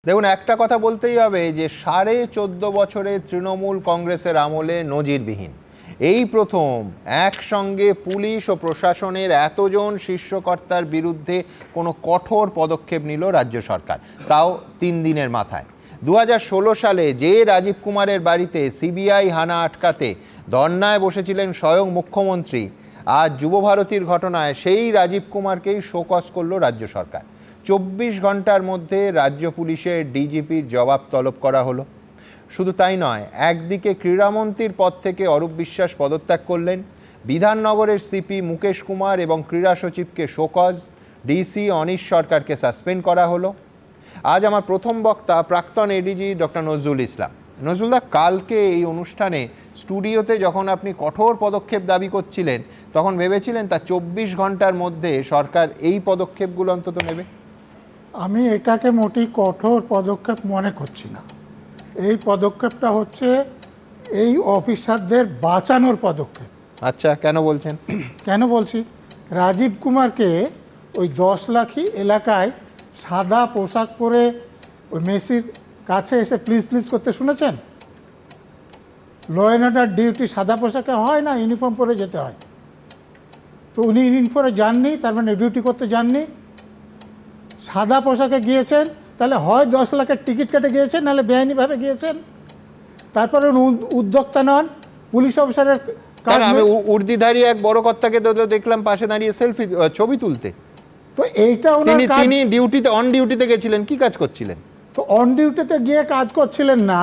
দেখুন, একটা কথা বলতেই হবে যে 14.5 বছরে তৃণমূল কংগ্রেসের আমলে নজিরবিহীন এই প্রথম একসঙ্গে পুলিশ ও প্রশাসনের এতজন শীর্ষকর্তার বিরুদ্ধে কোনো কঠোর পদক্ষেপ নিল রাজ্য সরকার, তাও 3 দিনের মাথায়। 2016 সালে যে রাজীব কুমারের বাড়িতে সিবিআই হানা আটকাতে ধর্নায় বসেছিলেন স্বয়ং মুখ্যমন্ত্রী, আজ যুবভারতীর ঘটনায় সেই রাজীব কুমারকেই শোকজ করল রাজ্য সরকার। 24 ঘন্টার মধ্যে রাজ্য পুলিশের ডিজিপির জবাব তলব করা হলো। শুধু তাই নয়, একদিকে ক্রীড়ামন্ত্রীর পদ থেকে অরূপ বিশ্বাস পদত্যাগ করলেন, বিধাননগরের সিপি মুকেশ কুমার এবং ক্রীড়া সচিবকে শোকজ, ডিসি অনিশ সরকারকে সাসপেন্ড করা হলো। আজ আমার প্রথম বক্তা প্রাক্তন এডিজি ডক্টর নজরুল ইসলাম। নজরুলদা, কালকে এই অনুষ্ঠানে স্টুডিওতে যখন আপনি কঠোর পদক্ষেপ দাবি করছিলেন, তখন ভেবেছিলেন তা 24 ঘন্টার মধ্যে সরকার এই পদক্ষেপগুলো অন্তত নেবে? আমি এটাকে মোটেই কঠোর পদক্ষেপ মনে করছি না। এই পদক্ষেপটা হচ্ছে এই অফিসারদের বাঁচানোর পদক্ষেপ। আচ্ছা, কেন বলছেন? কেন বলছি, রাজীব কুমারকে ওই 10 লাখি এলাকায় সাদা পোশাক পরে ওই মেসির কাছে এসে প্লিজ প্লিজ করতে শুনেছেন? ল অ্যান্ড অর্ডার ডিউটি সাদা পোশাকে হয় না, ইউনিফর্ম পরে যেতে হয়। তো উনি ইউনিফর্মে যাননি, তার মানে ডিউটি করতে যাননি, সাদা পোশাকে গিয়েছেন। তাহলে হয় 10 লাখের টিকিট কেটে গিয়েছেন, নাহলে বেআইনিভাবে গিয়েছেন। তারপরে উদ্যোক্তা নন, পুলিশ অফিসারের কাজ। আমি উর্দিধারী এক বড় কর্তাকে দেখলাম পাশে দাঁড়িয়ে সেলফি ছবি তুলতে। তো এইটা তিনি ডিউটিতে অন ডিউটিতে গেছিলেন, কি কাজ করছিলেন? তো অন ডিউটিতে গিয়ে কাজ করছিলেন না,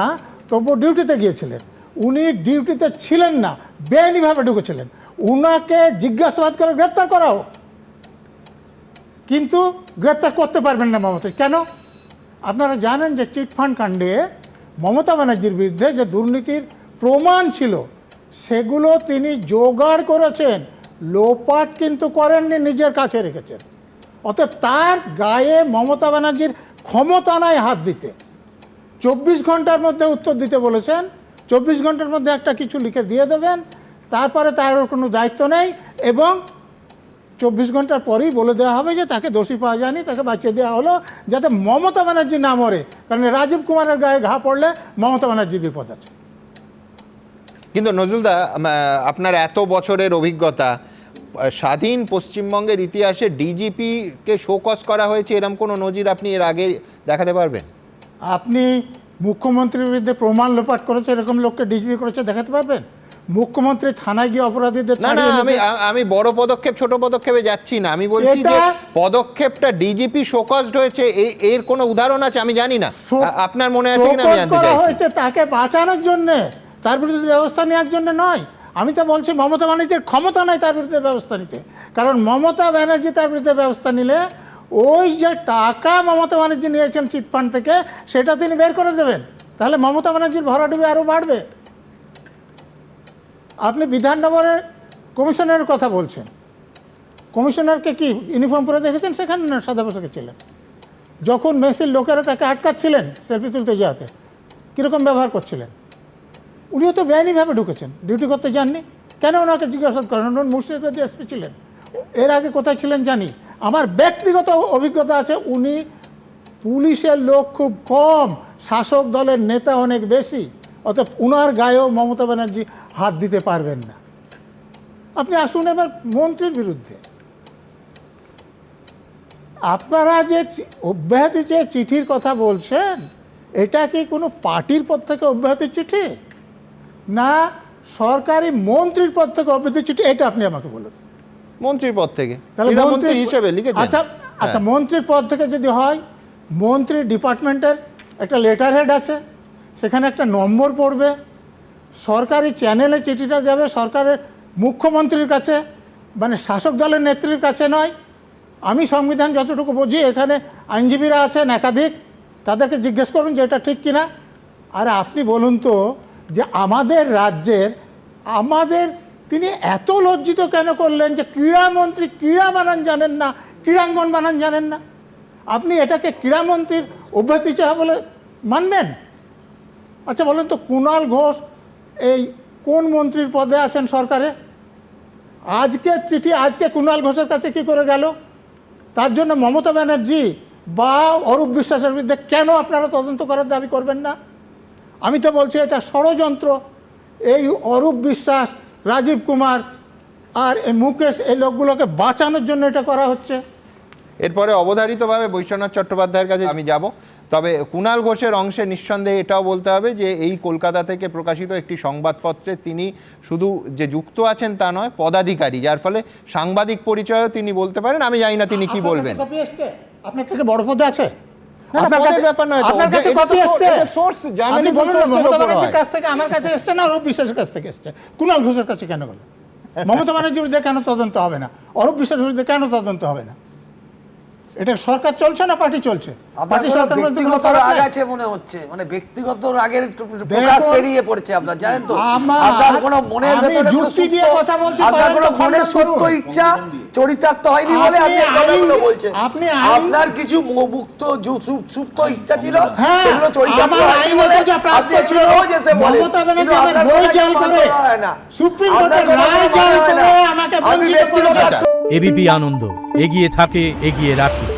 তবু ডিউটিতে গিয়েছিলেন। উনি ডিউটিতে ছিলেন না, বেআইনিভাবে ঢুকেছিলেন। উনাকে জিজ্ঞাসাবাদ করে গ্রেপ্তার করা হোক, কিন্তু গ্রেপ্তার করতে পারবেন না মমতা। কেন? আপনারা জানেন যে চিটফান্ড কাণ্ডে মমতা ব্যানার্জির বিরুদ্ধে যে দুর্নীতির প্রমাণ ছিল, সেগুলো তিনি জোগাড় করেছেন, লোপাট কিন্তু করেননি, নিজের কাছে রেখেছেন। অতএব তার গায়ে মমতা ব্যানার্জির ক্ষমতা নাই হাত দিতে। 24 ঘন্টার মধ্যে উত্তর দিতে বলেছেন, 24 ঘন্টার মধ্যে একটা কিছু লিখে দিয়ে দেবেন, তারপরে তার কোনো দায়িত্ব নেই, এবং 24 ঘন্টার পরেই বলে দেওয়া হবে যে তাকে দোষী পাওয়া যায়নি, তাকে বাঁচিয়ে দেওয়া হলো, যাতে মমতা ব্যানার্জি না মরে। কারণ রাজীব কুমারের গায়ে ঘা পড়লে মমতা ব্যানার্জির বিপদ আছে। কিন্তু নজরুলদা, আপনার এত বছরের অভিজ্ঞতা, স্বাধীন পশ্চিমবঙ্গের ইতিহাসে ডিজিপিকে শোকজ করা হয়েছে এরকম কোনো নজির আপনি এর আগে দেখাতে পারবেন? আপনি মুখ্যমন্ত্রীর বিরুদ্ধে প্রমাণ লোপাট করেছে এরকম লোককে ডিজিপি করেছে দেখাতে পারবেন? মুখ্যমন্ত্রী থানায় গিয়ে অপরাধীদের না, আমি বড় পদক্ষেপ ছোট পদক্ষেপে যাচ্ছি না, আমি বলছি যে পদক্ষেপটা ডিজিপি শোকজড হয়েছে, এর কোনো উদাহরণ আছে? আমি জানি না, আপনার মনে আছে কিনা আমি জানতে চাই। হয়েছে তাকে বাঁচানোর জন্য, তার বিরুদ্ধে ব্যবস্থা নেওয়ার জন্য নয়। আমি তো বলছি মমতা ব্যানার্জির ক্ষমতা নাই তার বিরুদ্ধে ব্যবস্থা নিতে। কারণ মমতা ব্যানার্জি তার বিরুদ্ধে ব্যবস্থা নিলে ওই যে টাকা মমতা ব্যানার্জি নিয়েছেন চিটফান্ড থেকে, সেটা তিনি বের করে দেবেন। তাহলে মমতা ব্যানার্জির ভরাডুবি আরও বাড়বে। আপনি বিধাননগরের কমিশনারের কথা বলছেন, কমিশনারকে কি ইউনিফর্ম পরে দেখেছেন? সেখানে না, সাদা পোশাকে ছিলেন। যখন মেসির লোকেরা তাকে আটকাচ্ছিলেন সেলফি তুলতে যাওয়াতে, কীরকম ব্যবহার করছিলেন? উনিও তো বেআইনিভাবে ঢুকেছেন, ডিউটি করতে যাননি। কেন ওনাকে জিজ্ঞাসাবাদ করেন? উনি মুর্শিদাবাদী এসপি ছিলেন। এর আগে কোথায় ছিলেন জানি। আমার ব্যক্তিগত অভিজ্ঞতা আছে, উনি পুলিশের লোক খুব কম, শাসক দলের নেতা অনেক বেশি। অতএব উনার গায়েও মমতা ব্যানার্জি হাত দিতে পারবেন না। আপনি আসুন এবার মন্ত্রীর বিরুদ্ধে। আপনারা যে অব্যাহতি যে চিঠির কথা বলছেন, এটা কি কোনো পার্টির পদ থেকে অব্যাহতির চিঠি, না সরকারি মন্ত্রীর পদ থেকে অব্যাহতির চিঠি? এটা আপনি আমাকে বলুন। মন্ত্রীর পদ থেকে, তাহলে মন্ত্রী হিসেবে লিখেছেন? আচ্ছা, মন্ত্রীর পদ থেকে যদি হয়, মন্ত্রী ডিপার্টমেন্টের একটা লেটার হেড আছে, সেখানে একটা নম্বর পড়বে, সরকারি চ্যানেলে চিঠিটা যাবে সরকারের মুখ্যমন্ত্রীর কাছে, মানে শাসক দলের নেত্রীর কাছে নয়। আমি সংবিধান যতটুকু বুঝি, এখানে আইনজীবীরা আছেন একাধিক, তাদেরকে জিজ্ঞেস করুন যে এটা ঠিক কিনা। আর আপনি বলুন তো, যে আমাদের রাজ্যের তিনি এত লজ্জিত কেন করলেন যে ক্রীড়ামন্ত্রী ক্রীড়া বানান জানেন না, ক্রীড়াঙ্গন বানান জানেন না? আপনি এটাকে ক্রীড়ামন্ত্রীর অব্যাহতি চাওয়া বলে মানবেন? আচ্ছা বলুন তো, কুণাল ঘোষ এই কোন মন্ত্রীর পদে আছেন সরকারে? আজকের চিঠি আজকে কুণাল ঘোষের কাছে কি করে গেল? তার জন্য মমতা ব্যানার্জি বা অরূপ বিশ্বাসের বিরুদ্ধে কেন আপনারা তদন্ত করার দাবি করবেন না? আমি তো বলছি এটা ষড়যন্ত্র। এই অরূপ বিশ্বাস, রাজীব কুমার আর এই মুকেশ, এই লোকগুলোকে বাঁচানোর জন্য এটা করা হচ্ছে। এরপরে অবধারিতভাবে বৈশ্বনাথ চট্টোপাধ্যায়ের কাছে আমি যাব। তবে কুণাল ঘোষের অংশে নিঃসন্দেহে এটাও বলতে হবে যে এই কলকাতা থেকে প্রকাশিত একটি সংবাদপত্রে তিনি শুধু যে যুক্ত আছেন তা নয়, পদাধিকারী, যার ফলে সাংবাদিক পরিচয়ও তিনি বলতে পারেন। আমি জানি না তিনি কি আপনার বলবেন। কাছে কপি এসছে? আপনার থেকে বড় পদে আছে? না, আপনার পদের কাছে- ব্যাপার নয় তো। আপনার কাছে এটা কপি তো এসছে? এটা source, আপনি journalism বলুন না, source এর মমতা উপর ব্যানার্জির হয়। কাছ থেকে আমার কাছে এসছে না অরূপ বিশ্বাসের কাছ থেকে এসছে? কুণাল ঘোষের কাছে কেন গেল? মমতা ব্যানার্জির বিরুদ্ধে কেন তদন্ত হবে না? অরূপ বিশ্বাসের বিরুদ্ধে কেন তদন্ত হবে না? এটা সরকার চলছে না পার্টি চলছে? আপনার পার্টি কোনো সরকার বলতে কোনো ব্যক্তিগত ফারাক রাগ নাই। আছে মনে হচ্ছে, মানে ব্যক্তিগত রাগের একটু প্রকাশ দেখুন, পেরিয়ে পড়ছে আপনার, জানেন তো? আমার- আপনার কোনো মনের আমি ভেতরে কোনো যুক্তি দিয়ে সুপ্ত- কথা বলছি, আপনার পারেন কোনো তো মনের খণ্ডন সুপ্ত করুন। ইচ্ছা চরিতার্থ হয়নি বলে আপনি আপনি এই কথাগুলো আইন- বলছেন। আপনি আইন- আপনার কিছু মুক্ত সুপ্ত ইচ্ছা ছিল, হ্যাঁ, সেগুলো চরিতার্থ আমার হয়নি আইনত বলে যা প্রাপ্ত আপনি ছিল, এগুলো রোজ এসে বলেন। মমতা ব্যানার্জি কিন্তু আমার আপনার বই কোনো জাল মান্য করে, হয় না। সুপ্রিম আপনার কোর্টের কোনো রায় মান্য জাল হয় না। করে আমাকে আপনি বঞ্চিত ব্যক্তিগত করেছে। এবিপি আনন্দ, এগিয়ে থাকে, এগিয়ে রাখে।